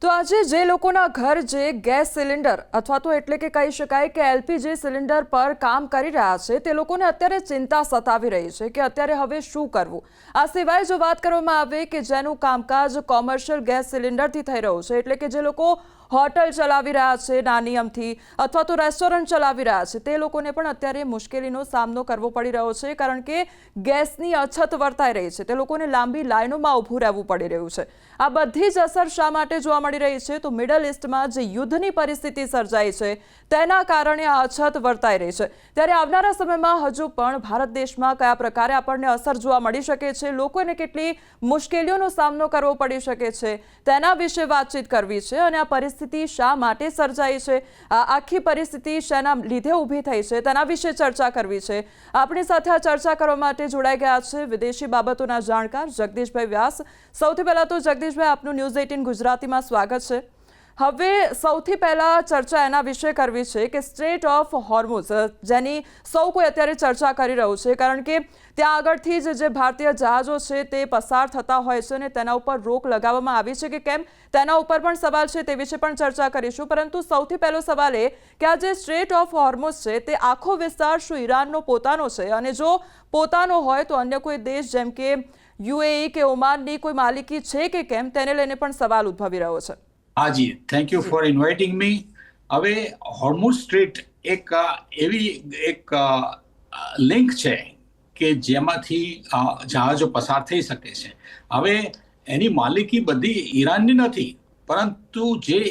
તો આજે જે લોકોના ઘર જે ગેસ સિલિન્ડર અથવા તો એટલે કે કહી શકાય કે એલપીજી સિલિન્ડર પર કામ કરી રહ્યા છે તે લોકોને અત્યારે ચિંતા સતાવી રહી છે કે અત્યારે હવે શું કરવું। આ સિવાય જો વાત કરવામાં આવે કે જેનું કામકાજ કોમર્શિયલ ગેસ સિલિન્ડરથી થઈ રહ્યું છે એટલે કે જે લોકો હોટલ ચલાવી રહ્યા છે નાની અમથી અથવા તો રેસ્ટોરન્ટ ચલાવી રહ્યા છે તે લોકોને પણ અત્યારે મુશ્કેલીનો સામનો કરવો પડી રહ્યો છે કારણ કે ગેસની અછત વર્તાઈ રહી છે। તે લોકોને લાંબી લાઈનોમાં ઊભું રહેવું પડી રહ્યું છે। આ બધી જ અસર શા માટે જોવા મળી રહી છે તો મિડલ ઈસ્ટમાં જે યુદ્ધની પરિસ્થિતિ સર્જાઈ છે તેના કારણે આ અછત વર્તાઈ રહી છે। ત્યારે આવનારા સમયમાં હજુ પણ ભારત દેશમાં કયા પ્રકારે આપણને અસર જોવા મળી શકે છે, લોકોને કેટલી મુશ્કેલીઓનો સામનો કરવો પડી શકે છે તેના વિશે વાતચીત કરવી છે અને આ પરિસ્થિતિ શા માટે સર્જાઈ છે, આ આખી પરિસ્થિતિ શેના લીધે ઊભી થઈ છે તેના વિશે ચર્ચા કરવી છે। આપણી સાથે આ ચર્ચા કરવા માટે જોડાઈ ગયા છે વિદેશી બાબતોના જાણકાર જગદીશભાઈ વ્યાસ। સૌથી પહેલા તો જગદીશભાઈ, આપનું ન્યૂઝ 18 ગુજરાતીમાં સ્વાગત છે। હવે સૌથી પહેલા ચર્ચા એના વિશે કરવી છે કે સ્ટ્રેટ ઓફ હોર્મુઝ જેની સૌ કોઈ અત્યારે ચર્ચા કરી રહ્યું છે કારણ કે ત્યાં આગળથી જ જે ભારતીય જહાજો છે તે પસાર થતા હોય છે અને તેના ઉપર રોક લગાવવામાં આવી છે કે કેમ તેના ઉપર પણ સવાલ છે, તે વિશે પણ ચર્ચા કરીશું। પરંતુ સૌથી પહેલો સવાલ એ કે આ જે સ્ટ્રેટ ઓફ હોર્મુઝ છે તે આખો વિસ્તાર શું ઈરાનનો પોતાનો છે અને જો પોતાનો હોય તો અન્ય કોઈ દેશ જેમ કે યુએઈ કે ઓમાનની કોઈ માલિકી છે કે કેમ તેને લઈને પણ સવાલ ઉદ્ભવી રહ્યો છે। હાજી, થેન્ક યુ ફોર ઇન્વાઇટિંગ મી। હવે હોર્મુઝ સ્ટ્રીટ એવી એક લિંક છે કે જેમાંથી જહાજો પસાર થઈ શકે છે। હવે એની માલિકી બધી ઈરાનની નથી, પરંતુ જે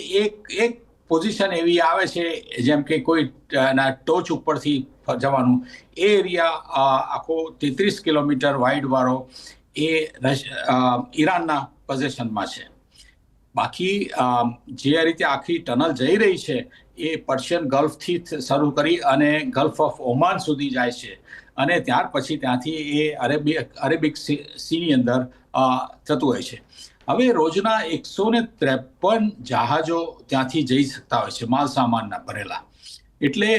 એક પોઝિશન એવી આવે છે જેમ કે કોઈ ટોચ ઉપરથી જવાનું એ એરિયા આખો 33 કિલોમીટર વાઇડ વાળો એ ઈરાનના પોઝિશનમાં છે। બાકી જે રીતે આખી ટનલ જઈ રહી છે એ પર્શિયન ગલ્ફથી શરૂ કરી અને ગલ્ફ ઓફ ઓમાન સુધી જાય છે અને ત્યાર પછી ત્યાંથી એ અરેબિક સીની અંદર થતું હોય છે। હવે રોજના 153 જહાજો ત્યાંથી જઈ શકતા હોય છે માલ સામાનના ભરેલા। એટલે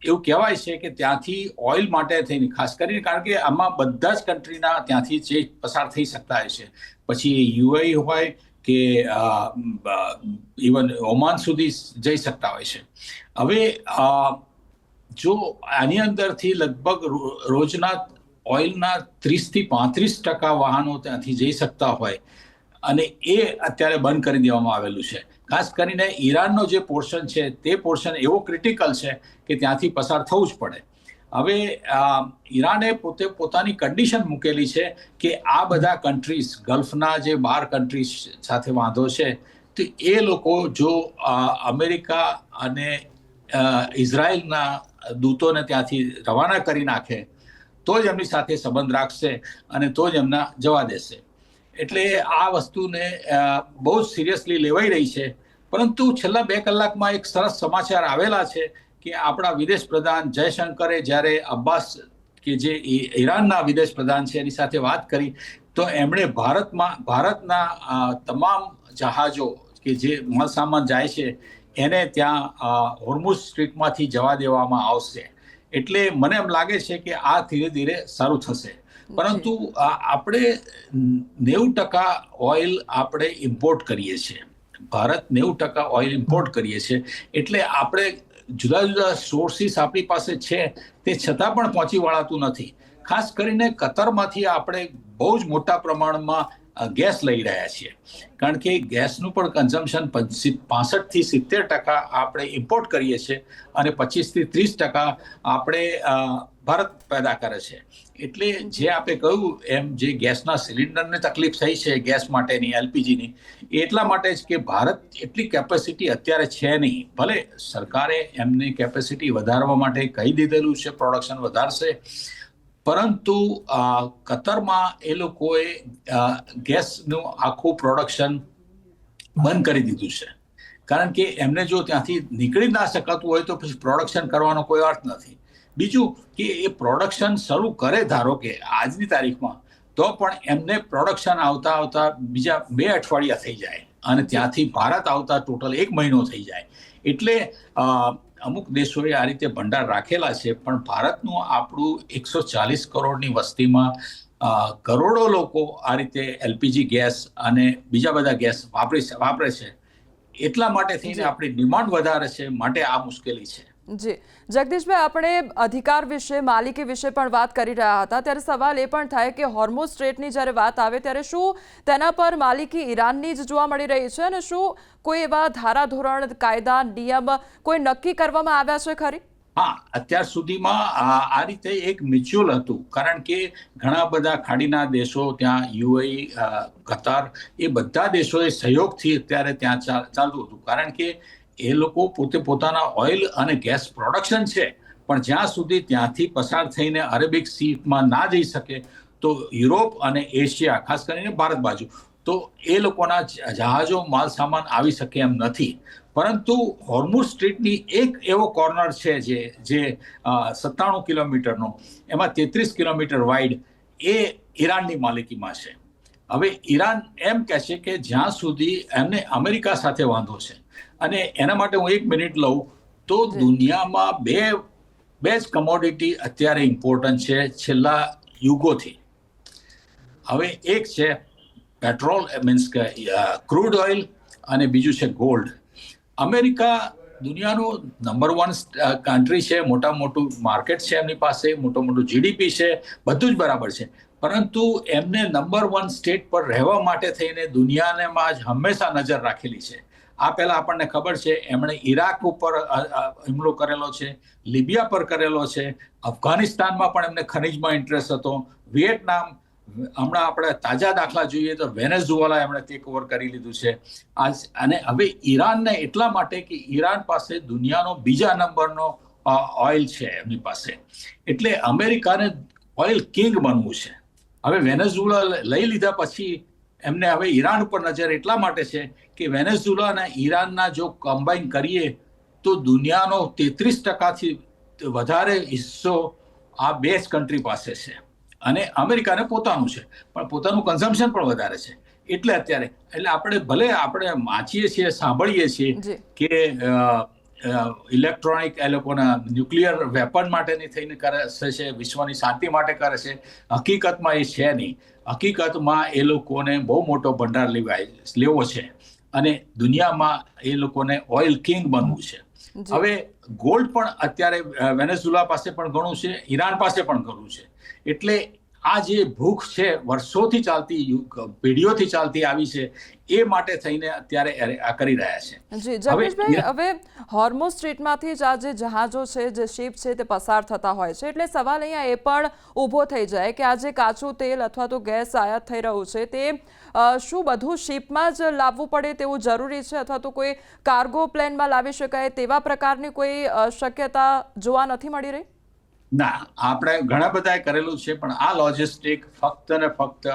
એવું કહેવાય છે કે ત્યાંથી ઓઇલ માટે થઈને ખાસ કરીને, કારણ કે આમાં બધા જ કન્ટ્રીના ત્યાંથી જે પસાર થઈ શકતા હોય છે, પછી યુએઈ હોય કે ઇવન ઓમાન સુધી જઈ શકતા હોય છે। હવે જો આની અંદરથી લગભગ રોજના ઓઇલના 30 થી 35% વાહનો ત્યાંથી જઈ શકતા હોય અને એ અત્યારે બંધ કરી દેવામાં આવેલું છે। ખાસ કરીને ઈરાનનો જે પોર્શન છે તે પોર્શન એવો ક્રિટિકલ છે કે ત્યાંથી પસાર થવું જ પડે। હવે ઈરાને પોતાની કન્ડિશન મૂકેલી છે કે આ બધા કન્ટ્રીઝ ગલ્ફના જે 12 કન્ટ્રીઝ સાથે વાંધો છે તો એ લોકો જો અમેરિકા અને ઇઝરાયલના દૂતોને ત્યાંથી રવાના કરી નાખે તો જ એમની સાથે સંબંધ રાખશે અને તો જ એમના જવા દેશે। એટલે આ વસ્તુને બહુ જ સિરિયસલી લેવાઈ રહી છે। પરંતુ છેલ્લા 2 કલાકમાં એક સરસ સમાચાર આવેલા છે કે આપણા વિદેશ પ્રધાન જયશંકરે જ્યારે અબ્બાસ કે જે ઈરાનના વિદેશ પ્રધાન છે એની સાથે વાત કરી તો એમણે ભારતના તમામ જહાજો કે જે માલ સામાન જાય છે એને ત્યાં હોર્મુઝ સ્ટ્રીટમાંથી જવા દેવામાં આવશે। એટલે મને એમ લાગે છે કે આ ધીરે ધીરે સારું થશે। પરંતુ આપણે 90% ઓઇલ આપણે ઇમ્પોર્ટ કરીએ છીએ, ભારત 90% ઓઇલ ઇમ્પોર્ટ કરીએ છીએ। એટલે આપણે જુદા જુદા સોર્સિસ આપણી પાસે છે તે છતાં પણ પહોંચી વળાતું નથી। ખાસ કરીને કતરમાંથી આપણે બહુ જ મોટા પ્રમાણમાં ગેસ લઈ રહ્યા છીએ, કારણ કે ગેસનું પણ કન્ઝમ્પશન 65 થી 70% આપણે ઇમ્પોર્ટ કરીએ છીએ અને 25 થી 30% આપણે ભારત પેદા કરે છે। એટલે જે આપણે કહ્યું એમ જે ગેસના સિલિન્ડરને તકલીફ થઈ છે ગેસ માટેની એલપીજીની, એટલા માટે જ કે ભારત એટલી કેપેસિટી અત્યારે છે નહીં। ભલે સરકારે એમની કેપેસિટી વધારવા માટે કહી દીધેલું છે, પ્રોડક્શન વધારશે, પરંતુ કતરમાં એ લોકોએ ગેસનું આખું પ્રોડક્શન બંધ કરી દીધું છે, કારણ કે એમને જો ત્યાંથી નીકળી ના શકાતું હોય તો પછી પ્રોડક્શન કરવાનો કોઈ અર્થ નથી। બીજું કે એ પ્રોડક્શન શરૂ કરે ધારો કે આજની તારીખમાં તો પણ એમને પ્રોડક્શન આવતા બીજા 2 અઠવાડિયા થઈ જાય અને ત્યાંથી ભારત આવતા ટોટલ 1 મહિનો થઈ જાય। એટલે અમુક દેશોએ આ રીતે ભંડાર રાખેલા છે, પણ ભારતનું આપણું 140 કરોડની વસ્તીમાં કરોડો લોકો આ રીતે એલપીજી ગેસ અને બીજા બધા ગેસ વાપરે છે. એટલા માટે થઈને આપણી ડિમાન્ડ વધારે છે, માટે આ મુશ્કેલી છે. જી જગદીશભાઈ, આપણે અધિકાર વિશે, માલિકી વિશે પણ વાત કરી રહ્યા હતા, ત્યારે સવાલ એ પણ થાય કે હોર્મુઝ સ્ટ્રેટની જ્યારે વાત આવે ત્યારે શું તેના પર માલિકી ઈરાનની જ જોવા મળી રહી છે, અને શું કોઈ એવા ધારાધોરણ, કાયદા, નિયમ કોઈ નક્કી કરવામાં આવ્યા છે ખરી? હા, અત્યાર સુધીમાં આ રીતે એક મ્યુચ્યુઅલ હતું, કારણ કે ઘણા બધા ખાડીના દેશો, ત્યાં યુએઈ, કતાર, એ બધા દેશોએ સહયોગથી અત્યારે ત્યાં ચાલતું હતું, કારણ કે એ લોકો પોતાના ઓઇલ અને ગેસ પ્રોડક્શન છે, પણ જ્યાં સુધી ત્યાંથી પસાર થઈને અરેબિક સીમાં ના જઈ શકે તો યુરોપ અને એશિયા, ખાસ કરીને ભારત બાજુ, તો એ લોકોના જહાજો, માલ સામાન આવી શકે એમ નથી. પરંતુ હોર્મુઝ સ્ટ્રીટની એક એવો કોર્નર છે જે 97 કિલોમીટરનો, એમાં 33 કિલોમીટર વાઇડ, એ ઈરાનની માલિકીમાં છે. હવે ઈરાન એમ કહે છે કે જ્યાં સુધી એમને અમેરિકા સાથે વાંધો છે, અને એના માટે હું 1 મિનિટ લઉં તો દુનિયામાં બે જ કમોડિટી અત્યારે ઇમ્પોર્ટન્ટ છે છેલ્લા યુગોથી. હવે એક છે પેટ્રોલ, મીન્સ કે ક્રૂડ ઓઇલ, અને બીજું છે ગોલ્ડ. અમેરિકા દુનિયાનું નંબર 1 કન્ટ્રી છે, મોટું માર્કેટ છે એમની પાસે, મોટું જીડીપી છે, બધું જ બરાબર છે, પરંતુ એમને નંબર 1 સ્ટેટ પર રહેવા માટે થઈને દુનિયામાં જ હંમેશા નજર રાખેલી છે. આ પહેલા આપણને ખબર છે, એમણે ઈરાક ઉપર હુમલો કરેલો છે, લિબિયા પર કરેલો છે, અફઘાનિસ્તાનમાં પણ એમને ખનીજમાં ઇન્ટરેસ્ટ હતો, વિયેટનામ, હમણાં આપણે તાજા દાખલા જોઈએ તો વેનેઝુએલા એમણે ટેક ઓવર કરી લીધું છે. અને હવે ઈરાનને એટલા માટે કે ઈરાન પાસે દુનિયાનો બીજા નંબરનો ઓઇલ છે એમની પાસે, એટલે અમેરિકાને ઓઇલ કિંગ બનવું છે. હવે વેનેઝુએલા લઈ લીધા પછી એમને હવે ઈરાન ઉપર નજર એટલા માટે છે કે વેનેઝુએલા અને ઈરાનના જો કમ્બાઈન કરીએ તો દુનિયાનો 33%થી વધારે હિસ્સો આ બે જ કન્ટ્રી પાસે છે, અને અમેરિકાને પોતાનું છે, પણ પોતાનું કન્ઝમ્પશન પણ વધારે છે. એટલે આપણે ભલે આપણે વાંચીએ છીએ, સાંભળીએ છીએ કે ઇલેક્ટ્રોનિક એ લોકોના ન્યુક્લિયર વેપન માટેની થઈને કરે છે, વિશ્વની શાંતિ માટે કરે છે, હકીકતમાં એ છે નહીં. હકીકતમાં એ લોકોને બહુ મોટો ભંડાર લેવો છે, અને દુનિયામાં એ લોકોને ઓઇલ કિંગ બનવું છે. હવે ગોલ્ડ પણ અત્યારે વેનેઝુએલા પાસે પણ ઘણું છે, ઈરાન પાસે પણ ઘણું છે. એટલે આ જે ભૂખ છે, વર્ષોથી ચાલતી, પેઢીઓથી ચાલતી આવી છે, એ માટે થઈને અત્યારે આ કરી રહ્યા છે. જી જગદીશભાઈ, હવે હોર્મુઝ સ્ટ્રીટમાંથી જ આ જે જહાજો છે, જે શિપ છે, તે પસાર થતા હોય છે, એટલે સવાલ અહીંયા એ પણ ઊભો થઈ જાય કે આ જે કાચું તેલ અથવા તો ગેસ આયાત થઈ રહ્યું છે, તે શું બધું શિપમાં જ લાવવું પડે તેવું જરૂરી છે, અથવા તો કોઈ કાર્ગો પ્લેનમાં લાવી શકાય તેવા પ્રકારની કોઈ શક્યતા જોવા નથી મળી રહી? ના, આપણે ઘણા બધાએ કરેલું છે, પણ આ લોજિસ્ટિક ફક્ત ને ફક્ત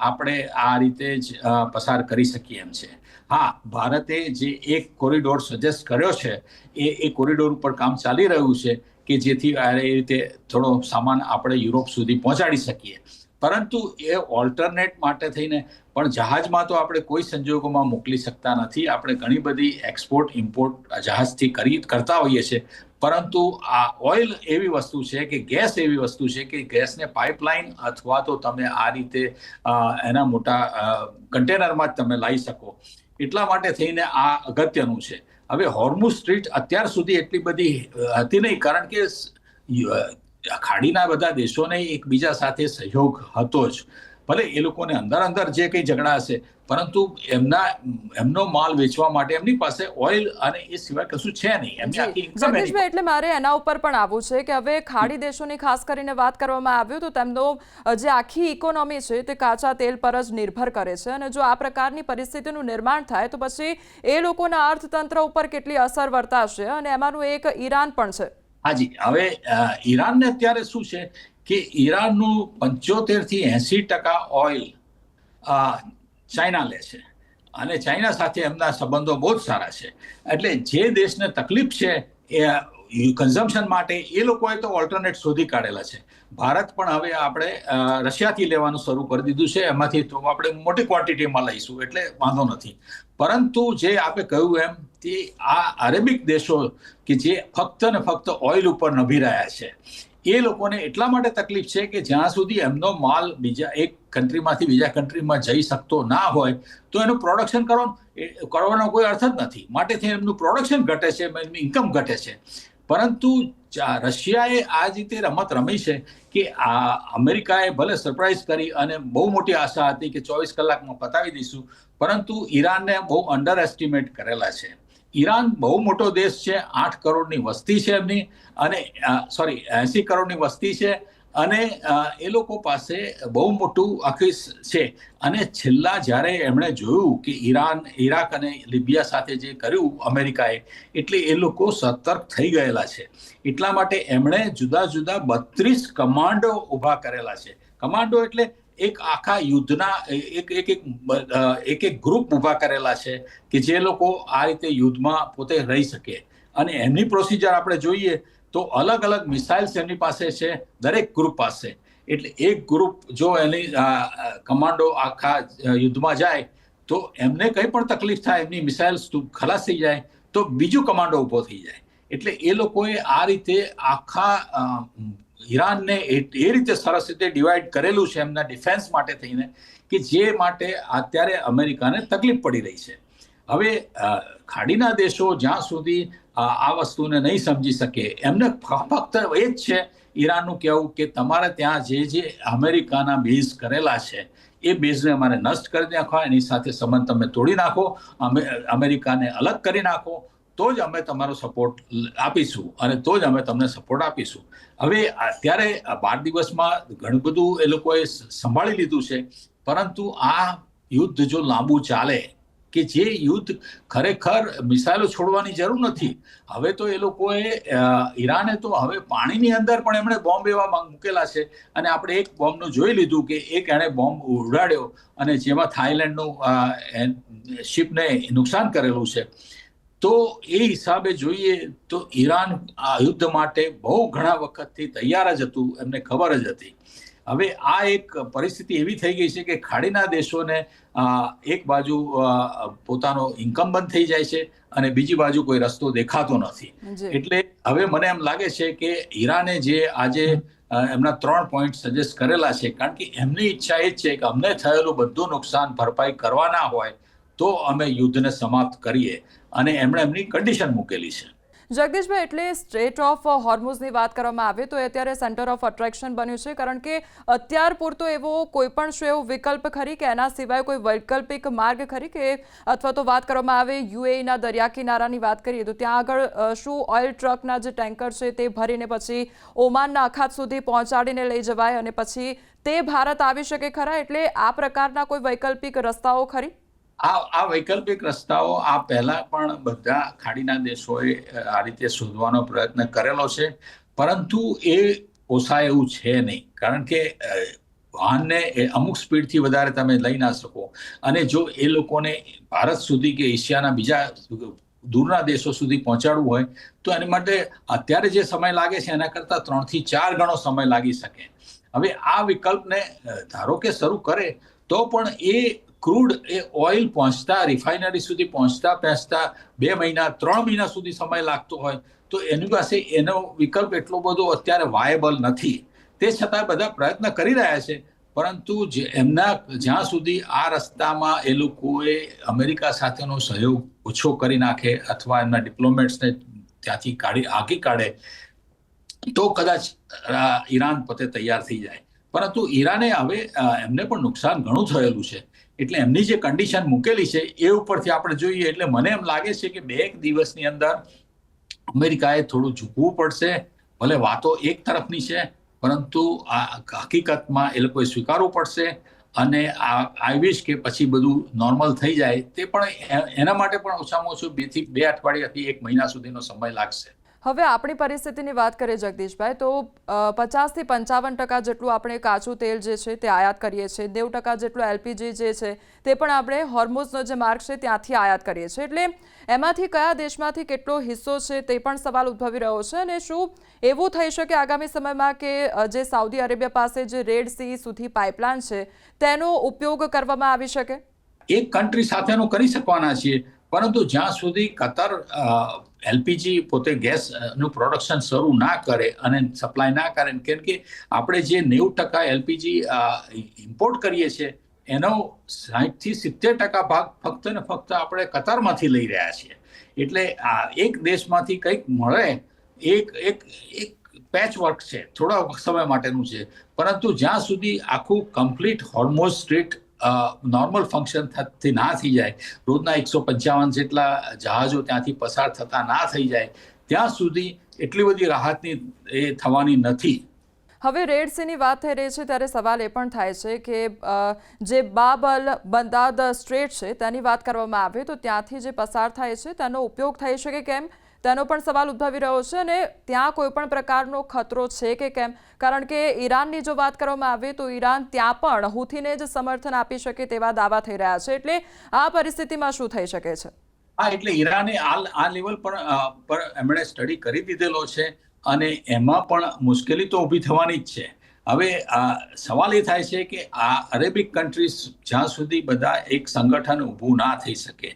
આપણે આ રીતે જ પસાર કરી શકીએ એમ છે. હા, ભારતે જે એક કોરિડોર સજેસ્ટ કર્યો છે, એ કોરિડોર ઉપર કામ ચાલી રહ્યું છે કે જેથી આ રીતે થોડો સામાન આપણે યુરોપ સુધી પહોંચાડી શકીએ. પરંતુ એ ઓલ્ટરનેટ માટે થઈને પણ જહાજમાં તો આપણે કોઈ સંજોગોમાં મોકલી શકતા નથી. આપણે ઘણી બધી એક્સપોર્ટ ઇમ્પોર્ટ જહાજથી કરતા હોઈએ છીએ, પરંતુ આ ઓઇલ એવી વસ્તુ છે કે ગેસ એવી વસ્તુ છે કે ગેસને પાઇપલાઇન અથવા તો તમે આ રીતે એના મોટા કન્ટેનરમાં જ તમે લાવી શકો. એટલા માટે થઈને આ અગત્યનું છે. હવે હોર્મુઝ સ્ટ્રીટ અત્યાર સુધી એટલી બધી હતી નહીં, કારણ કે ખાડીના બધા દેશોને એકબીજા સાથે સહયોગ હતો જ. ભલે એ લોકોને અંદર જે કંઈ ઝઘડા હશે, પરંતુ એમનો માલ વેચવા માટે એમની પાસે ઓઇલ અને એ સિવાય કશું છે નહીં. જગદીશભાઈ, એટલે મારે એના ઉપર પણ આવવું છે કે હવે ખાડી દેશોની ખાસ કરીને વાત કરવામાં આવ્યું તો તેમનો જે આખી ઇકોનોમી છે તે કાચા તેલ પર જ નિર્ભર કરે છે, અને જો આ પ્રકારની પરિસ્થિતિનું નિર્માણ થાય તો પછી એ લોકોના અર્થતંત્ર ઉપર કેટલી અસર વર્તાશે, અને એમાંનું એક ઈરાન પણ છે. હાજી, હવે ઈરાનને અત્યારે શું છે કે ઈરાનનું 75 થી 80% ઓઇલ ચાઇના લે છે, અને ચાઇના સાથે એમના સંબંધો બહુ જ સારા છે. એટલે જે દેશને તકલીફ છે એ કન્ઝમ્પશન માટે એ લોકોએ તો ઓલ્ટરનેટ શોધી કાઢેલા છે. ભારત પણ હવે આપણે રશિયાથી લેવાનું શરૂ કરી દીધું છે, એમાંથી તો આપણે મોટી ક્વોન્ટિટીમાં લઈશું, એટલે વાંધો નથી. પરંતુ જે આપણે કહ્યું એમ તે આ અરેબિક દેશો કે જે ફક્ત ને ફક્ત ઓઇલ ઉપર નભી રહ્યા છે, એ લોકોને એટલા માટે તકલીફ છે કે જ્યાં સુધી એમનો માલ બીજા એક કન્ટ્રીમાંથી બીજા કન્ટ્રીમાં જઈ શકતો ના હોય તો એનું પ્રોડક્શન કરવાનો કોઈ અર્થ જ નથી. માટેથી એમનું પ્રોડક્શન ઘટે છે, એમની ઇન્કમ ઘટે છે. પરંતુ રશિયાએ આ રીતે રમત રમી છે કે આ અમેરિકાએ ભલે સરપ્રાઈઝ કરી અને બહુ મોટી આશા હતી કે 24 કલાકમાં પતાવી દઈશું, પરંતુ ઈરાનને બહુ અંડર એસ્ટિમેટ કરેલા છે. ઈરાન બહુ મોટો દેશ છે, 8 કરોડની વસ્તી છે એમની, અને 80 કરોડની વસ્તી છે, અને એ લોકો પાસે બહુ મોટું આખી છે. અને છેલ્લા જ્યારે એમણે જોયું કે ઈરાક અને લિબિયા સાથે જે કર્યું અમેરિકાએ, એટલે એ લોકો સતર્ક થઈ ગયેલા છે. એટલા માટે એમણે જુદા જુદા 32 કમાન્ડો ઊભા કરેલા છે. કમાન્ડો એટલે એક આખા યુદ્ધના એક ગ્રુપ ઊભા કરેલા છે કે જે લોકો આ રીતે યુદ્ધમાં પોતે રહી શકે. અને એમની પ્રોસિજર આપણે જોઈએ તો અલગ અલગ મિસાઇલ્સ એમની પાસે છે દરેક ગ્રુપ પાસે. એટલે એક ગ્રુપ જો એની કમાન્ડો આખા યુદ્ધમાં જાય તો એમને કંઈ પણ તકલીફ થાય, એમની મિસાઇલ્સ ખલાસ થઈ જાય, તો બીજું કમાન્ડો ઊભો થઈ જાય. એટલે એ લોકોએ આ રીતે આખા ઈરાનને એ રીતે સરસ રીતે ડિવાઈડ કરેલું છે એમના ડિફેન્સ માટે થઈને, કે જે માટે અત્યારે અમેરિકાને તકલીફ પડી રહી છે. હવે ખાડીના દેશો જ્યાં સુધી આ વસ્તુને નહીં સમજી શકે, એમને ફક્ત એ જ છે ઈરાનનું કહેવું કે તમારે ત્યાં જે અમેરિકાના બેઝ કરેલા છે એ બેઝને અમારે નષ્ટ કરી નાખો, એની સાથે સંબંધ તમે તોડી નાખો, અમેરિકાને અલગ કરી નાખો, તો જ અમે તમારો સપોર્ટ આપીશું અને તો જ અમે તમને સપોર્ટ આપીશું. હવે અત્યારે 12 દિવસમાં ઘણું બધું એ લોકોએ સંભાળી લીધું છે, પરંતુ આ યુદ્ધ જો લાંબુ ચાલે, કે જે યુદ્ધ ખરેખર મિસાઇલો છોડવાની જરૂર નથી. હવે તો એ લોકોએ ઈરાને તો હવે પાણીની અંદર પણ એમણે બોમ્બ એવા મૂકેલા છે, અને આપણે એક બોમ્બનું જોઈ લીધું કે એક એણે બોમ્બ ઉડાડ્યો અને જેમાં થાઈલેન્ડનું શિપને નુકસાન કરેલું છે. તો એ હિસાબે જોઈએ તો ઈરાન આ યુદ્ધ માટે બહુ ઘણા વખતથી તૈયાર જ હતું, એમને ખબર જ હતી. હવે આ એક પરિસ્થિતિ એવી થઈ ગઈ છે કે ખાડીના દેશોને એક બાજુ પોતાનો ઇન્કમ બંધ થઈ જાય છે અને બીજી બાજુ કોઈ રસ્તો દેખાતો નથી. એટલે હવે મને એમ લાગે છે કે ઈરાને જે આજે એમના 3 પોઈન્ટ સજેસ્ટ કરેલા છે, કારણ કે એમની ઈચ્છા એ જ છે કે અમને થયેલું બધું નુકસાન ભરપાઈ કરવાના હોય તો અમે યુદ્ધને સમાપ્ત કરીએ, અને એમણે એમની કન્ડિશન મૂકેલી છે. જગદીશભાઈ, એટલે સ્ટ્રેટ ઓફ હોર્મુઝની વાત કરવામાં આવે તો એ અત્યારે સેન્ટર ઓફ અટ્રેક્શન બન્યું છે, કારણ કે અત્યાર પૂરતો એવો કોઈ પણ શું એવો વિકલ્પ ખરી કે એના સિવાય કોઈ વૈકલ્પિક માર્ગ ખરી, કે અથવા તો વાત કરવામાં આવે યુએઈના દરિયા કિનારાની વાત કરીએ તો ત્યાં આગળ શું ઓઇલ ટ્રકના જે ટેન્કર છે તે ભરીને પછી ઓમાનના અખાત સુધી પહોંચાડીને લઈ જવાય અને પછી તે ભારત આવી શકે ખરા? એટલે આ પ્રકારના કોઈ વૈકલ્પિક રસ્તાઓ ખરી? આ વૈકલ્પિક રસ્તાઓ આ પહેલા પણ બધા ખાડીના દેશોએ આ રીતે શોધવાનો પ્રયત્ન કરેલો છે, પરંતુ એ પોસાય એવું છે નહીં. કારણ કે વાહનને અમુક સ્પીડથી વધારે તમે લઈ ના શકો, અને જો એ લોકોને ભારત સુધી કે એશિયાના બીજા દૂરના દેશો સુધી પહોંચાડવું હોય તો એની માટે અત્યારે જે સમય લાગે છે એના કરતાં 3 થી 4 ગણો સમય લાગી શકે. હવે આ વિકલ્પને ધારો કે શરૂ કરે તો પણ એ ક્રૂડ એ ઓઇલ પહોંચતા રિફાઇનરી સુધી પહોંચતા 2 મહિના 3 મહિના સુધી સમય લાગતો હોય તો એની પાસે એનો વિકલ્પ એટલો બધો અત્યારે વાયેબલ નથી. તે છતાં બધા પ્રયત્ન કરી રહ્યા છે, પરંતુ જ્યાં સુધી આ રસ્તામાં એ લોકોએ અમેરિકા સાથેનો સહયોગ ઓછો કરી નાખે અથવા એમના ડિપ્લોમેટ્સને ત્યાંથી હાંકી કાઢે તો કદાચ ઈરાન પોતે તૈયાર થઈ જાય. પરંતુ ઈરાને હવે એમને પણ નુકસાન ઘણું થયેલું છે, એટલે એમની જે કન્ડિશન મૂકેલી છે એ ઉપરથી આપણે જોઈએ એટલે મને એમ લાગે છે કે 2 દિવસની અંદર અમેરિકાએ થોડું ઝૂકવું પડશે. ભલે વાતો એક તરફની છે, પરંતુ આ હકીકતમાં એ લોકોએ સ્વીકારવું પડશે, અને આઈ વિશ કે પછી બધું નોર્મલ થઈ જાય. તે પણ એના માટે પણ ઓછામાં ઓછું 2 અઠવાડિયાથી 1 મહિના સુધીનો સમય લાગશે. હવે આપણી પરિસ્થિતિની વાત કરીએ જગદીશભાઈ, તો 50 થી 55% જેટલું આપણે કાચું તેલ જે છે તે આયાત કરીએ છીએ, 90% જેટલું એલપીજી જે છે તે પણ આપણે હોર્મુઝનો જે માર્ગ છે ત્યાંથી આયાત કરીએ છીએ. એટલે એમાંથી કયા દેશમાંથી કેટલો હિસ્સો છે તે પણ સવાલ ઉદ્ભવી રહ્યો છે, અને શું એવું થઈ શકે આગામી સમયમાં કે જે સાઉદી અરેબિયા પાસે જે રેડ સી સુધી પાઇપલાઇન છે તેનો ઉપયોગ કરવામાં આવી શકે? એક કન્ટ્રી સાથેનો કરી શકવાના છીએ, પરંતુ જ્યાં સુધી કતર એલપીજી પોતે ગેસનું પ્રોડક્શન શરૂ ના કરે અને સપ્લાય ના કરે, કેમ કે આપણે જે 90% એલપીજી ઇમ્પોર્ટ કરીએ છીએ એનો 60 થી 70% ભાગ ફક્ત ને ફક્ત આપણે કતારમાંથી લઈ રહ્યા છીએ. એટલે એક દેશમાંથી કંઈક મળે એક પેચ વર્ક છે, થોડા સમય માટેનું છે, પરંતુ જ્યાં સુધી આખું complete Hormuz straight normal function ના થઈ જાય, રોજના 155 જેટલા જહાજો ત્યાંથી પસાર થતા ના થઈ જાય, ત્યાં સુધી એટલી બધી રાહતની એ થવાની નથી. હવે રેડ સીની વાત થઈ રહી છે ત્યારે સવાલ એ પણ થાય છે કે જે બાબ-અલ બંદાદ સ્ટ્રેટ છે તેની વાત કરવામાં આવે તો ત્યાંથી જે પસાર થાય છે તેનો ઉપયોગ થઈ શકે કેમ, તેનો પણ સવાલ ઉદ્ભવી રહ્યો છે. અને ત્યાં કોઈ પણ પ્રકારનો ખતરો છે કે કેમ, કારણ કે ઈરાનની જો વાત કરવામાં આવે તો ઈરાન ત્યાં પણ હુથીને જ સમર્થન આપી શકે તેવા દાવા થઈ રહ્યા છે. એટલે આ પરિસ્થિતિમાં શું થઈ શકે છે? એટલે ઈરાને આ લેવલ પર એમણે સ્ટડી કરી દીધેલો છે અને એમાં પણ મુશ્કેલી તો ઊભી થવાની જ છે. હવે સવાલ એ થાય છે કે આ અરેબિક કન્ટ્રીઝ જ્યાં સુધી બધા એક સંગઠન ઊભું ના થઈ શકે,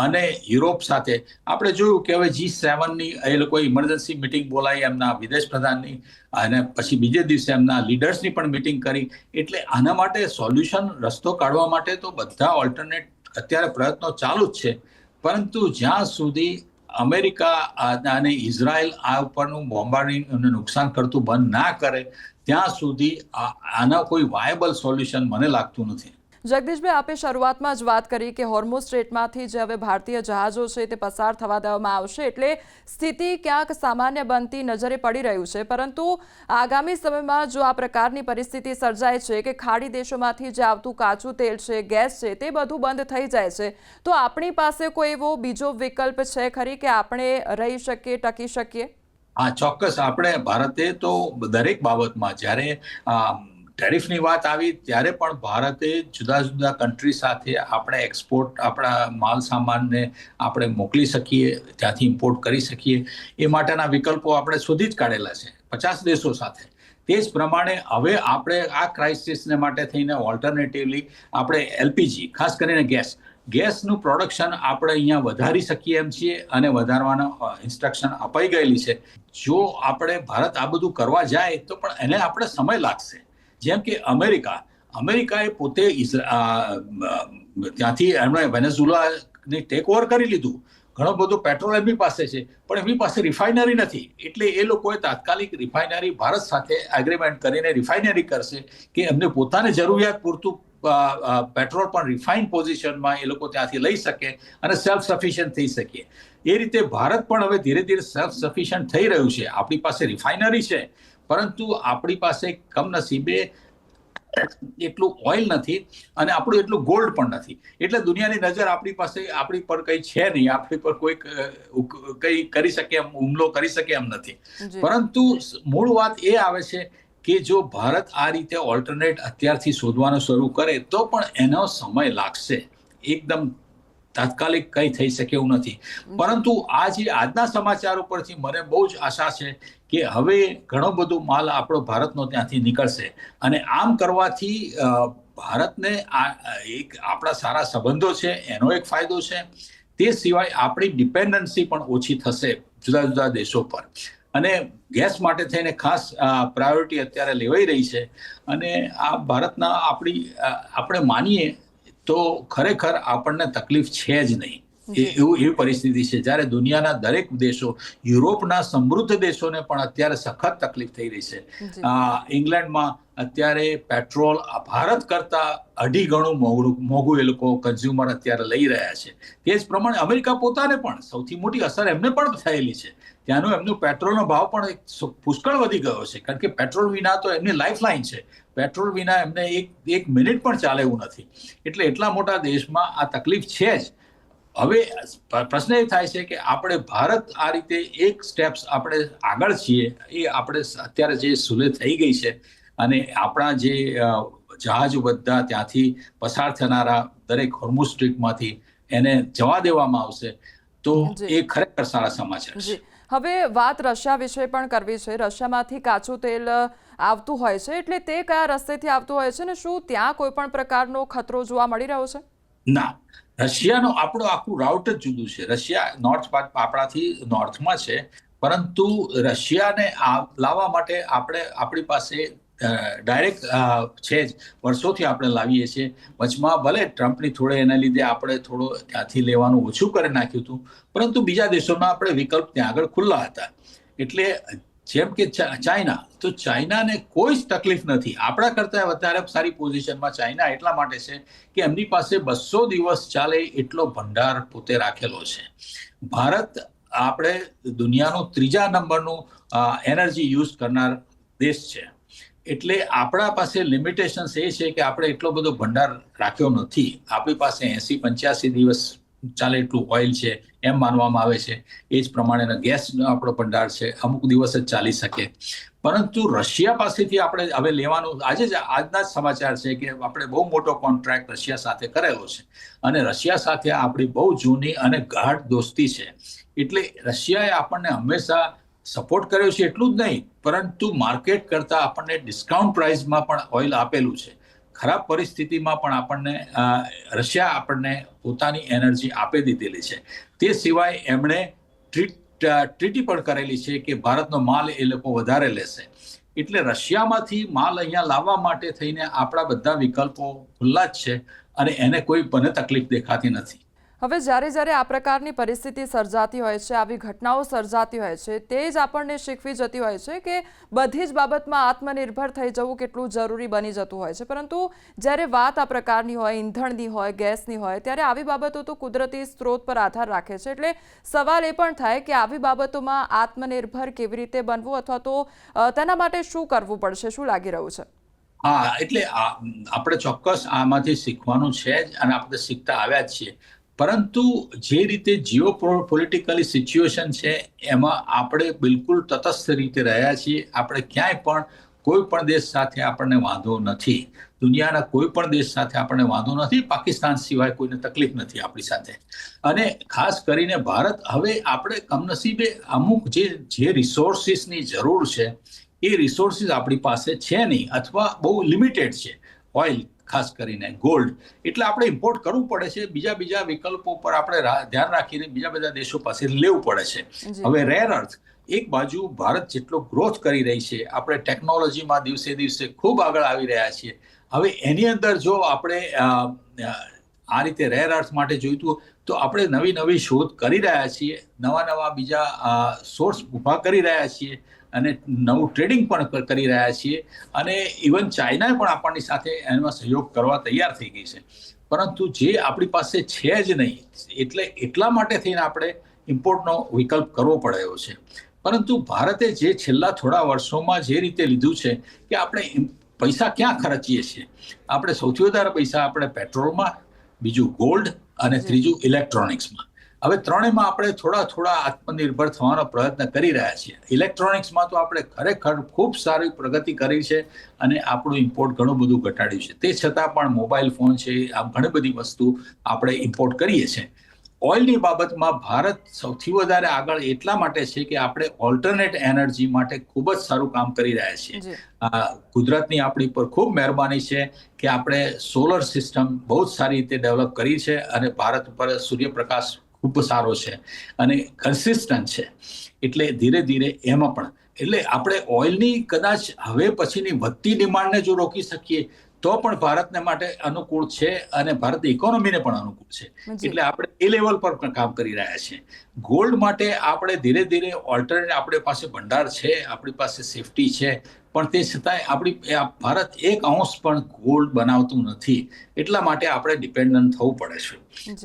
અને યુરોપ સાથે આપણે જોયું કે હવે G7ની એ લોકોએ ઇમરજન્સી મિટિંગ બોલાવી એમના વિદેશ પ્રધાનની, અને પછી બીજે દિવસે એમના લીડર્સની પણ મિટિંગ કરી. એટલે આના માટે સોલ્યુશન રસ્તો કાઢવા માટે તો બધા ઓલ્ટરનેટ અત્યારે પ્રયત્નો ચાલુ જ છે, પરંતુ જ્યાં સુધી અમેરિકા અને ઇઝરાયલ આ ઉપરનું બોમ્બાર્ડિંગ અને નુકસાન કરતું બંધ ના કરે ત્યાં સુધી આના કોઈ વાયબલ સોલ્યુશન મને લાગતું નથી. જગદીશભાઈ, આપે શરૂઆતમાં જ વાત કરી કે હોર્મુઝ સ્ટ્રેટમાંથી જે હવે ભારતીય જહાજો છે તે પસાર થવા દેવામાં આવશે, એટલે સ્થિતિ ક્યાંક સામાન્ય બનતી નજરે પડી રહ્યું છે. પરંતુ આગામી સમયમાં જો આ પ્રકારની પરિસ્થિતિ સર્જાય છે કે ખાડી દેશોમાંથી જે આવતું કાચું તેલ છે, ગેસ છે, તે બધું બંધ થઈ જાય છે, તો આપણી પાસે કોઈ એવો બીજો વિકલ્પ છે ખરી કે આપણે રહી શકીએ, ટકી શકીએ? હા, ચોક્કસ. આપણે ભારતે તો દરેક બાબતમાં જ્યારે ટેરિફની વાત આવી ત્યારે પણ ભારતે જુદા જુદા કન્ટ્રી સાથે આપણે એક્સપોર્ટ, આપણા માલ સામાનને આપણે મોકલી શકીએ, ત્યાંથી ઇમ્પોર્ટ કરી શકીએ, એ માટેના વિકલ્પો આપણે શોધી જ કાઢેલા છે 50 દેશો સાથે. તે જ પ્રમાણે હવે આપણે આ ક્રાઇસિસને માટે થઈને ઓલ્ટરનેટિવલી આપણે એલપીજી, ખાસ કરીને ગેસનું પ્રોડક્શન આપણે અહીંયા વધારી શકીએ એમ છીએ અને વધારવાના ઇન્સ્ટ્રક્શન અપાઈ ગયેલી છે. જો આપણે ભારત આ બધું કરવા જાય તો પણ એને આપણે સમય લાગશે. જેમ કે અમેરિકાએ પોતે ત્યાંથી એમણે વેનેઝુએલાની ટેક ઓવર કરી લીધું. ઘણો બધો પેટ્રોલ એમની પાસે છે, પણ એમની પાસે રિફાઇનરી નથી. એટલે એ લોકોએ તાત્કાલિક રિફાઇનરી ભારત સાથે એગ્રીમેન્ટ કરીને રિફાઇનરી કરશે કે એમને પોતાને જરૂરિયાત પૂરતું પેટ્રોલ પણ રિફાઇન પોઝિશનમાં એ લોકો ત્યાંથી લઈ શકે અને સેલ્ફ સફિશિયન્ટ થઈ શકે. એ રીતે ભારત પણ હવે ધીરે ધીરે સેલ્ફ સફિશિયન્ટ થઈ રહ્યું છે. આપણી પાસે રિફાઇનરી છે, પરંતુ આપણી પાસે કમનસીબે એટલું ઓઇલ નથી અને આપણું એટલું ગોલ્ડ પણ નથી. એટલે દુનિયાની નજર આપણી પર કંઈ છે નહીં, આપણી પર કોઈ કંઈ કરી શકે એમ, હુમલો કરી શકે એમ નથી. પરંતુ મૂળ વાત એ આવે છે કે જો ભારત આ રીતે ઓલ્ટરનેટ અત્યારથી શોધવાનું શરૂ કરે તો પણ એનો સમય લાગશે. એકદમ તાત્કાલિક કંઈ થઈ શકે એવું નથી. પરંતુ આજના સમાચાર ઉપરથી મને બહુ જ આશા છે કે હવે ઘણો બધો માલ આપણો ભારતનો ત્યાંથી નીકળશે, અને આમ કરવાથી ભારતને આપણા સારા સંબંધો છે એનો એક ફાયદો છે. તે સિવાય આપણી ડિપેન્ડન્સી પણ ઓછી થશે જુદા જુદા દેશો પર. અને ગેસ માટે થઈને ખાસ પ્રાયોરિટી અત્યારે લેવાઈ રહી છે. અને આ ભારતના આપણે માનીએ તો ખરેખર આપણને તકલીફ છે જ નહીં. એવી પરિસ્થિતિ છે. જ્યારે દુનિયાના દરેક દેશો, યુરોપના સમૃદ્ધ દેશોને પણ અત્યારે સખત તકલીફ થઈ રહી છે. ઇંગ્લેન્ડમાં અત્યારે પેટ્રોલ ભારત કરતા 2.5 ગણું મોંઘું એ લોકો કન્ઝ્યુમર અત્યારે લઈ રહ્યા છે. તે જ પ્રમાણે અમેરિકા પોતાને પણ સૌથી મોટી અસર એમને પણ થયેલી છે. ત્યાંનો એમનો પેટ્રોલનો ભાવ પણ પુષ્કળ વધી ગયો છે, કારણ કે પેટ્રોલ વિના તો એમની લાઈફલાઈન છે. પેટ્રોલ વિના એમને એક મિનિટ પણ ચાલે એવું નથી. એટલે એટલા મોટા દેશમાં આ તકલીફ છે જ. હવે પ્રશ્ન એ થાય છે કે આપણે ભારત આ રીતે એક સ્ટેપ્સ આપણે આગળ છીએ. એ આપણે અત્યારે જે સુલે થઈ ગઈ છે અને આપણા જે જહાજો બધા ત્યાંથી પસાર થનારા દરેક હોર્મુઝ સ્ટ્રીટમાંથી એને જવા દેવામાં આવશે તો એ ખરેખર સારા સમાચાર છે. હવે વાત રશિયા વિશે પણ કરવી છે. રશિયામાંથી કાચું તેલ આવતું હોય છે, એટલે તે કયા રસ્તેથી આવતું હોય છે ને શું ત્યાં કોઈ પણ પ્રકારનો ખતરો જોવા મળી રહ્યો છે? ના, રશિયાનો આપણો આખું રાઉટ જ જુદું છે. રશિયા નોર્થ આપણાથી નોર્થમાં છે, પરંતુ રશિયાને લાવવા માટે આપણી પાસે ડાયરેક્ટ છે જ, વર્ષોથી આપણે લાવીએ છીએ. વચમાં ભલે ટ્રમ્પની થોડે એના લીધે આપણે થોડો ત્યાંથી લેવાનું ઓછું કરી નાખ્યું હતું, પરંતુ બીજા દેશોના આપણે વિકલ્પ ત્યાં આગળ ખુલ્લા હતા. એટલે જેમ કે ચાઇના, તો ચાઇનાને કોઈ જ તકલીફ નથી. આપણા કરતાં વધારે સારી પોઝિશનમાં ચાઇના એટલા માટે છે કે એમની પાસે 200 દિવસ ચાલે એટલો ભંડાર પોતે રાખેલો છે. ભારત આપણે દુનિયાનું 3જા નંબરનું એનર્જી યુઝ કરનાર દેશ છે. એટલે આપણા પાસે લિમિટેશન્સ એ છે કે આપણે એટલો બધો ભંડાર રાખ્યો નથી. આપણી પાસે 80-85 દિવસ ચાલે એટલું ઓઇલ છે એમ માનવામાં આવે છે. એ જ પ્રમાણેનો ગેસનો આપણો ભંડાર છે, અમુક દિવસ જ ચાલી શકે. પરંતુ રશિયા પાસેથી આપણે હવે લેવાનું, આજના જ સમાચાર છે કે આપણે બહુ મોટો કોન્ટ્રાક્ટ રશિયા સાથે કરેલો છે, અને રશિયા સાથે આપણી બહુ જૂની અને ગાઢ દોસ્તી છે. એટલે રશિયાએ આપણને હંમેશા સપોર્ટ કર્યો છે એટલું જ નહીં, પરંતુ માર્કેટ કરતાં આપણને ડિસ્કાઉન્ટ પ્રાઇસમાં પણ ઓઇલ આપેલું છે. ખરાબ પરિસ્થિતિમાં પણ રશિયા આપણને પોતાની એનર્જી આપી દીધેલી છે. તે સિવાય એમણે ટ્રીટી પણ કરેલી છે કે ભારતનો માલ એ લોકો વધારે લેશે. એટલે રશિયામાંથી માલ અહીંયા લાવવા માટે થઈને આપણા બધા વિકલ્પો ખુલ્લા જ છે, અને એને કોઈ પણ તકલીફ દેખાતી નથી. હવે જ્યારે આ પ્રકારની પરિસ્થિતિ સર્જાતી હોય છે, આવી ઘટનાઓ સર્જાતી હોય છે, તે જ આપણને શીખવી જતી હોય છે કે બધી જ બાબતમાં આત્મનિર્ભર થઈ જવું કેટલું જરૂરી બની જતું હોય છે. પરંતુ જ્યારે વાત આ પ્રકારની હોય, ઈંધણની હોય, ગેસની હોય, ત્યારે આવી બાબતો તો કુદરતી સ્ત્રોત પર આધાર રાખે છે. એટલે સવાલ એ પણ થાય કે આવી બાબતોમાં આત્મનિર્ભર કેવી રીતે બનવું, અથવા તો તેના માટે શું કરવું પડશે? શું લાગી રહ્યું છે? હા, એટલે આપણે ચોક્કસ આમાંથી શીખવાનું છે જ, અને આપણે શીખતા આવ્યા જ છીએ. પરંતુ જે રીતે જીઓ પોલિટિકલી સિચ્યુએશન છે એમાં આપણે બિલકુલ તટસ્થ રીતે રહ્યા છીએ. આપણે ક્યાંય પણ કોઈ પણ દેશ સાથે આપણને વાંધો નથી. દુનિયાના કોઈ પણ દેશ સાથે આપણને વાંધો નથી. પાકિસ્તાન સિવાય કોઈને તકલીફ નથી આપણી સાથે. અને ખાસ કરીને ભારત, હવે આપણે કમનસીબે અમુક જે રિસોર્સિસની જરૂર છે એ રિસોર્સિસ આપણી પાસે છે નહીં, અથવા બહુ લિમિટેડ છે. ઓઇલ ખાસ કરીને, ગોલ્ડ, એટલે આપણે ઇમ્પોર્ટ કરવું પડે છે. બીજા વિકલ્પો પર આપણે ધ્યાન રાખીને બીજા બધા દેશો પાસે લેવું પડે છે. હવે રેર અર્થ, એક બાજુ ભારત જેટલો ગ્રોથ કરી રહી છે, આપણે ટેકનોલોજીમાં દિવસે દિવસે ખૂબ આગળ આવી રહ્યા છીએ. હવે એની અંદર જો આપણે આ રીતે રેર અર્થ માટે જોઈતું તો આપણે નવી શોધ કરી રહ્યા છીએ, નવા બીજા સોર્સ ઊભા કરી રહ્યા છીએ, અને નવું ટ્રેડિંગ પણ કરી રહ્યા છીએ. અને ઇવન ચાઇના પણ આપણની સાથે એમાં સહયોગ કરવા તૈયાર થઈ ગઈ છે. પરંતુ જે આપણી પાસે છે જ નહીં, એટલે એટલા માટે થઈને આપણે ઇમ્પોર્ટનો વિકલ્પ કરવો પડ્યો છે. પરંતુ ભારતે જે છેલ્લા થોડા વર્ષોમાં જે રીતે લીધું છે કે આપણે પૈસા ક્યાં ખર્ચીએ છીએ, આપણે સૌથી વધારે પૈસા આપણે પેટ્રોલમાં, બીજું ગોલ્ડ, અને ત્રીજું ઇલેક્ટ્રોનિક્સમાં. હવે ત્રણેયમાં આપણે થોડા આત્મનિર્ભર થવાનો પ્રયત્ન કરી રહ્યા છીએ. ઇલેક્ટ્રોનિક્સમાં તો આપણે ખરેખર ખૂબ સારી પ્રગતિ કરી છે, અને આપણું ઇમ્પોર્ટ ઘણું બધું ઘટાડ્યું છે. તે છતાં પણ મોબાઈલ ફોન છે, આમ ઘણી બધી વસ્તુ આપણે ઇમ્પોર્ટ કરીએ છીએ. ઓઇલની બાબતમાં ભારત સૌથી વધારે આગળ એટલા માટે છે કે આપણે ઓલ્ટરનેટ એનર્જી માટે ખૂબ જ સારું કામ કરી રહ્યા છીએ. કુદરતની આપણી પર ખૂબ મહેરબાની છે કે આપણે સોલર સિસ્ટમ બહુ જ સારી રીતે ડેવલપ કરી છે, અને ભારત પર સૂર્યપ્રકાશ ખૂબ સારો છે અને કન્સિસ્ટન્ટ છે. એટલે ધીરે ધીરે એમાં પણ, એટલે આપણે ઓઇલની કદાચ હવે પછીની વધતી ડિમાન્ડને જો રોકી શકીએ તો પણ ભારતને માટે અનુકૂળ છે, અને ભારતની ઇકોનોમીને પણ અનુકૂળ છે. એટલે આપણે એ લેવલ પર પણ કામ કરી રહ્યા છીએ. ગોલ્ડ માટે આપણે ધીરે ધીરે ઓલ્ટરનેટ, આપણી પાસે ભંડાર છે, આપણી પાસે સેફટી છે, પણ તે છતાંય ભારત 1 અંશ પણ ગોલ્ડ બનાવતું નથી. એટલા માટે આપણે ડિપેન્ડન્ટ થવું પડે છે,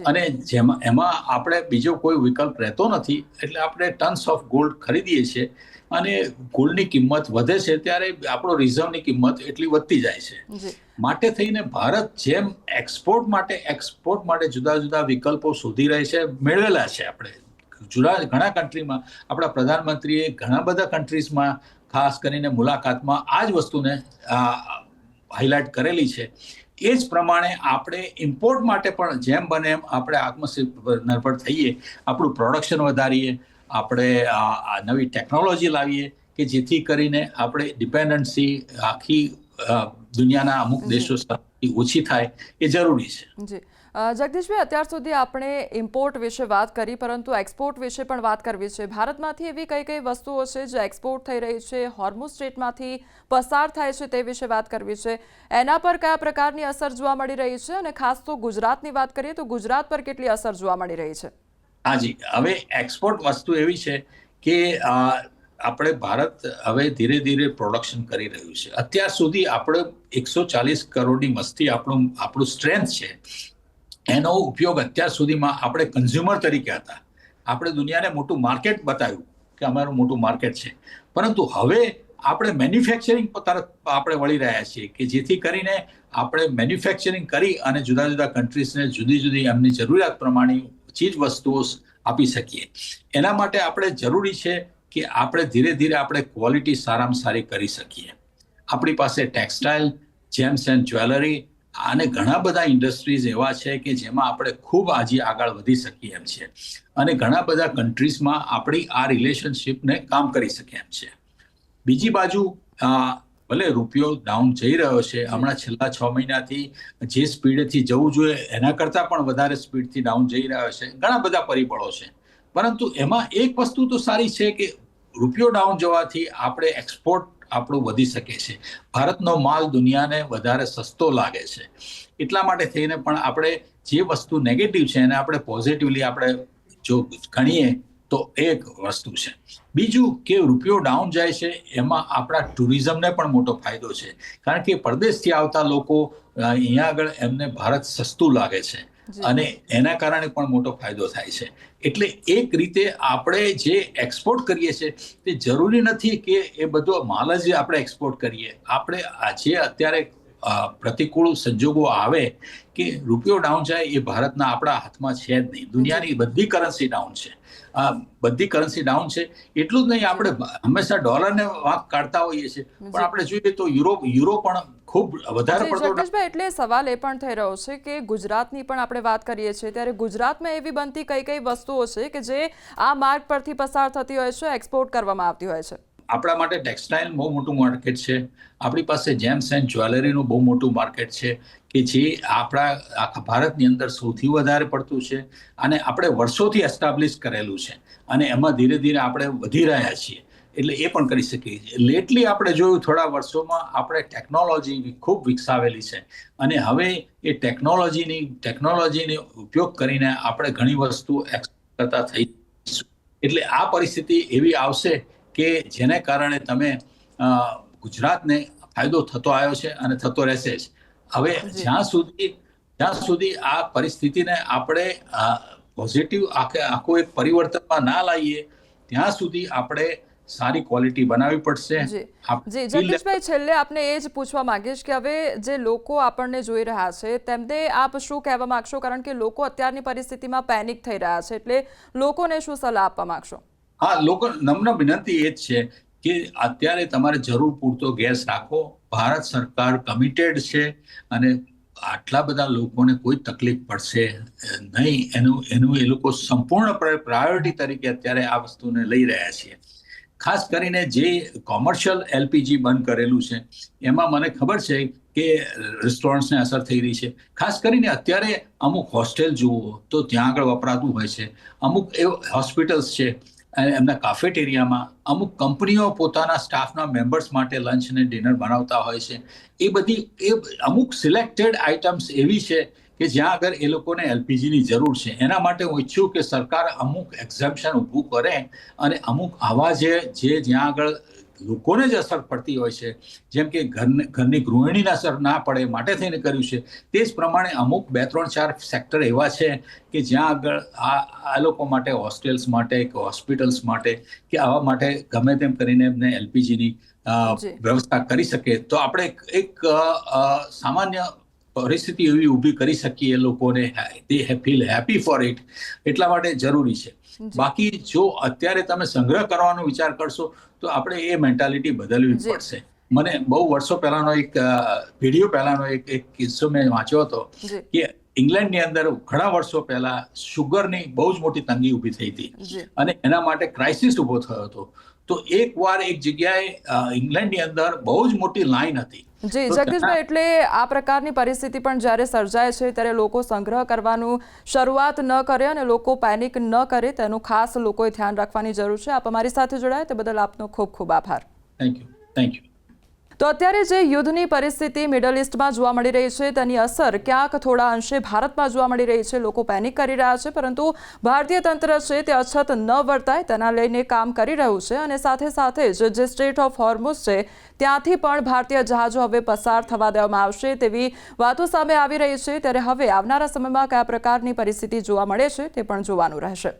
અને એમાં આપણે બીજો કોઈ વિકલ્પ રહેતો નથી. એટલે આપણે ટન્સ ઓફ ગોલ્ડ ખરીદીએ છીએ, અને ગોલ્ડની કિંમત વધે છે ત્યારે આપણો રિઝર્વની કિંમત એટલી વધતી જાય છે. માટે થઈને ભારત જેમ એક્સપોર્ટ માટે જુદા વિકલ્પો શોધી રહે છે, મેળવેલા છે. આપણે ઘણા કન્ટ્રીમાં, આપણા પ્રધાનમંત્રીએ ઘણા બધા કન્ટ્રીઝમાં ખાસ કરીને મુલાકાતમાં આ જ વસ્તુને હાઇલાઇટ કરેલી છે. એ જ પ્રમાણે આપણે ઇમ્પોર્ટ માટે પણ જેમ બને એમ આપણે આત્મનિર્ભર થઈએ, આપણું પ્રોડક્શન વધારીએ, આપણે નવી ટેકનોલોજી લાવીએ કે જેથી કરીને આપણે ડિપેન્ડન્સી આખી દુનિયાના અમુક દેશો સાથે ઓછી થાય, એ જરૂરી છે. જગદીશભાઈ, અત્યાર સુધી આપણે ઇમ્પોર્ટ વિશે વાત કરી, પરંતુ એક્સપોર્ટ વિશે પણ વાત કરવી છે. ભારતમાંથી એવી કઈ કઈ વસ્તુઓ છે જે એક્સપોર્ટ થઈ રહી છે, હોર્મુઝ સ્ટ્રેટમાંથી પસાર થાય છે, તે વિશે વાત કરવી છે. એના પર કયા પ્રકારની અસર જોવા મળી રહી છે, અને ખાસ તો ગુજરાતની વાત કરીએ તો ગુજરાત પર કેટલી અસર જોવા મળી રહી છે? હાજી, હવે એક્સપોર્ટ વસ્તુ એવી છે કે આપણે ભારત હવે ધીરે ધીરે પ્રોડક્શન કરી રહ્યું છે. અત્યાર સુધી આપણે 140 કરોડની વસ્તી આપણું સ્ટ્રેન્થ છે, એનો ઉપયોગ અત્યાર સુધીમાં આપણે કન્ઝ્યુમર તરીકે હતા. આપણે દુનિયાને મોટું માર્કેટ બતાવ્યું કે અમારું મોટું માર્કેટ છે, પરંતુ હવે આપણે મેન્યુફેક્ચરિંગ તરફ આપણે વળી રહ્યા છીએ કે જેથી કરીને આપણે મેન્યુફેક્ચરિંગ કરી અને જુદા જુદા કન્ટ્રીઝને જુદી જુદી એમની જરૂરિયાત પ્રમાણે ચીજ વસ્તુઓ આપી શકીએ. એના માટે આપણે જરૂરી છે કે આપણે ધીરે ધીરે આપણે ક્વોલિટી સારામાં સારી કરી શકીએ. આપણી પાસે ટેક્સટાઇલ, જેમ્સ એન્ડ જ્વેલરી અને ઘણા બધા ઇન્ડસ્ટ્રીઝ એવા છે કે જેમાં આપણે ખૂબ આજે આગળ વધી શકીએ એમ છે, અને ઘણા બધા કન્ટ્રીઝમાં આપણી આ રિલેશનશિપને કામ કરી શકીએ એમ છે. બીજી બાજુ ભલે રૂપિયો ડાઉન જઈ રહ્યો છે, હમણાં છેલ્લા 6 મહિનાથી જે સ્પીડથી જવું જોઈએ એના કરતાં પણ વધારે સ્પીડથી ડાઉન જઈ રહ્યો છે. ઘણા બધા પરિબળો છે, પરંતુ એમાં એક વસ્તુ તો સારી છે કે રૂપિયો ડાઉન જવાથી આપણે એક્સપોર્ટ આપણું વધી શકે છે. ભારતનો માલ દુનિયાને વધારે સસ્તો લાગે છે. એટલા માટે થઈને પણ આપણે જે વસ્તુ નેગેટિવ છે એને આપણે પોઝિટિવલી આપણે જો ગણીએ તો એક વસ્તુ છે. બીજું કે રૂપિયો ડાઉન જાય છે એમાં આપણા ટુરિઝમને પણ મોટો ફાયદો છે, કારણ કે પરદેશથી આવતા લોકો અહીંયા આગળ એમને ભારત સસ્તું લાગે છે અને એના કારણે પણ મોટો ફાયદો થાય છે. એટલે એક રીતે આપણે જે એક્સપોર્ટ કરીએ છીએ તે જરૂરી નથી કે એ બધો માલ જ આપણે એક્સપોર્ટ કરીએ. આપણે આજે અત્યારે પ્રતિકૂળ સંજોગો આવે કે રૂપિયો ડાઉન જાય એ ભારતના આપણા હાથમાં છે જ નહીં. દુનિયાની બધી કરન્સી ડાઉન છે, બધી કરન્સી ડાઉન છે. એટલું જ નહીં, આપણે હંમેશા ડોલરને વાંક કાઢતા હોઈએ છીએ, પણ આપણે જોઈએ તો યુરો પણ ખૂબ વધારે પડતો. જગદીશભાઈ, એટલે સવાલ એ પણ થઈ રહ્યો છે કે ગુજરાતની પણ આપણે વાત કરીએ છીએ ત્યારે ગુજરાતમાં એવી બનતી કઈ કઈ વસ્તુઓ છે કે જે આ માર્ગ પરથી પસાર થતી હોય છે, એક્સપોર્ટ કરવામાં આવતી હોય છે? આપણા માટે ટેક્સટાઇલ બહુ મોટું માર્કેટ છે. આપણી પાસે જેમ્સ એન્ડ જ્વેલરીનું બહુ મોટું માર્કેટ છે કે જે આપણા આખા ભારતની અંદર સૌથી વધારે પડતું છે, અને આપણે વર્ષોથી એસ્ટાબ્લિશ કરેલું છે, અને એમાં ધીરે ધીરે આપણે વધી રહ્યા છીએ. એટલે એ પણ કરી શકીએ છીએ. લેટલી આપણે જોયું થોડા વર્ષોમાં આપણે ટેકનોલોજી ખૂબ વિકસાવેલી છે, અને હવે એ ટેકનોલોજીનો ઉપયોગ કરીને આપણે ઘણી વસ્તુ કરતા થઈશું. એટલે આ પરિસ્થિતિ એવી આવશે કે જેને કારણે તમે ગુજરાતને ફાયદો થતો આવ્યો છે અને થતો રહેશે જ. હવે જ્યાં સુધી આ પરિસ્થિતિને આપણે પોઝિટિવ આખું એક પરિવર્તનમાં ના લાવીએ ત્યાં સુધી આપણે સારી ક્વોલિટી બનાવવી પડશે. જી જગદીશભાઈ, છેલ્લે આપને એ જ પૂછવા માંગીશ કે હવે જે લોકો આપણને જોઈ રહ્યા છે તેમને આપ શું કહેવા માંગશો, કારણ કે લોકો અત્યારની પરિસ્થિતિમાં પેનિક થઈ રહ્યા છે, એટલે લોકોને શું સલાહ આપવા માંગશો? હા, લોકો નમ્ર વિનંતી એ જ છે કે અત્યારે તમારે જરૂર પૂરતો ગેસ રાખો. ભારત સરકાર કમિટેડ છે અને આટલા બધા લોકોને કોઈ તકલીફ પડશે નહીં એનું એ લોકો સંપૂર્ણ પ્રાયોરિટી તરીકે અત્યારે આ વસ્તુને લઈ રહ્યા છીએ. ખાસ કરીને જે કોમર્શિયલ એલપીજી બંધ કરેલું છે એમાં મને ખબર છે કે રેસ્ટોરન્ટ્સને અસર થઈ રહી છે. ખાસ કરીને અત્યારે અમુક હોસ્ટેલ જુઓ તો ત્યાં આગળ વપરાતું હોય છે, અમુક એ હોસ્પિટલ્સ છે એમના કાફેટેરિયામાં, અમુક કંપનીઓ પોતાના સ્ટાફના મેમ્બર્સ માટે લંચ અને ડિનર બનાવતા હોય છે. એ અમુક સિલેક્ટેડ આઇટમ્સ એવી છે કે જ્યાં આગળ એ લોકોને એલપીજીની જરૂર છે. એના માટે હું ઈચ્છું કે સરકાર અમુક એક્ઝેમ્પશન ઊભું કરે અને અમુક આવા જે જ્યાં આગળ લોકોને જ અસર પડતી હોય છે, જેમ કે ઘરની ગૃહિણીને અસર ના પડે માટે થઈને કર્યું છે. તે જ પ્રમાણે અમુક 2-3-4 સેક્ટર એવા છે કે જ્યાં આગળ આ લોકો માટે હોસ્ટેલ્સ માટે કે હોસ્પિટલ્સ માટે કે આવા માટે ગમે તેમ કરીને એમને એલપીજીની વ્યવસ્થા કરી શકે તો આપણે એક સામાન્ય પરિસ્થિતિ એવી ઊભી કરી શકીએ લોકોને, તે ફીલ હેપી ફોર ઇટ. એટલા માટે જરૂરી છે. બાકી જો અત્યારે તમે સંગ્રહ કરવાનો વિચાર કરશો તો આપણે એ મેન્ટાલિટી બદલવી પડશે. મને બહુ વર્ષો પહેલાનો વિડીયો પહેલાનો એક કિસ્સો મેં વાંચ્યો હતો કે ઇંગ્લેન્ડની અંદર ઘણા વર્ષો પહેલા શુગરની બહુ જ મોટી તંગી ઊભી થઈ હતી અને એના માટે ક્રાઇસિસ ઊભો થયો હતો. તો એકવાર એક જગ્યાએ ઇંગ્લેન્ડની અંદર બહુ જ મોટી લાઈન હતી. જી જગદીશભાઈ, એટલે આ પ્રકારની પરિસ્થિતિ પણ જ્યારે સર્જાય છે ત્યારે લોકો સંગ્રહ કરવાનું શરૂઆત ન કરે અને લોકો પેનિક ન કરે તેનું ખાસ લોકોએ ધ્યાન રાખવાની જરૂર છે. આપ અમારી સાથે જોડાયા તે બદલ આપનો ખૂબ ખૂબ આભાર. Thank you. તો અત્યારે જે યુદ્ધની પરિસ્થિતિ મિડલ ઇસ્ટમાં જોવા મળી રહી છે તેની અસર ક્યાંક થોડા અંશે ભારતમાં જોવા મળી રહી છે. લોકો પેનિક કરી રહ્યા છે, પરંતુ ભારતીય તંત્ર છે તે અછત ન વર્તાય તેના લઈને કામ કરી રહ્યું છે અને સાથે સાથે જે સ્ટ્રેટ ઓફ હોર્મુઝ છે ત્યાંથી પણ ભારતીય જહાજો હવે પસાર થવા દેવામાં આવશે તેવી વાતો સામે આવી રહી છે. ત્યારે હવે આવનારા સમયમાં કયા પ્રકારની પરિસ્થિતિ જોવા મળે છે તે પણ જોવાનું રહેશે.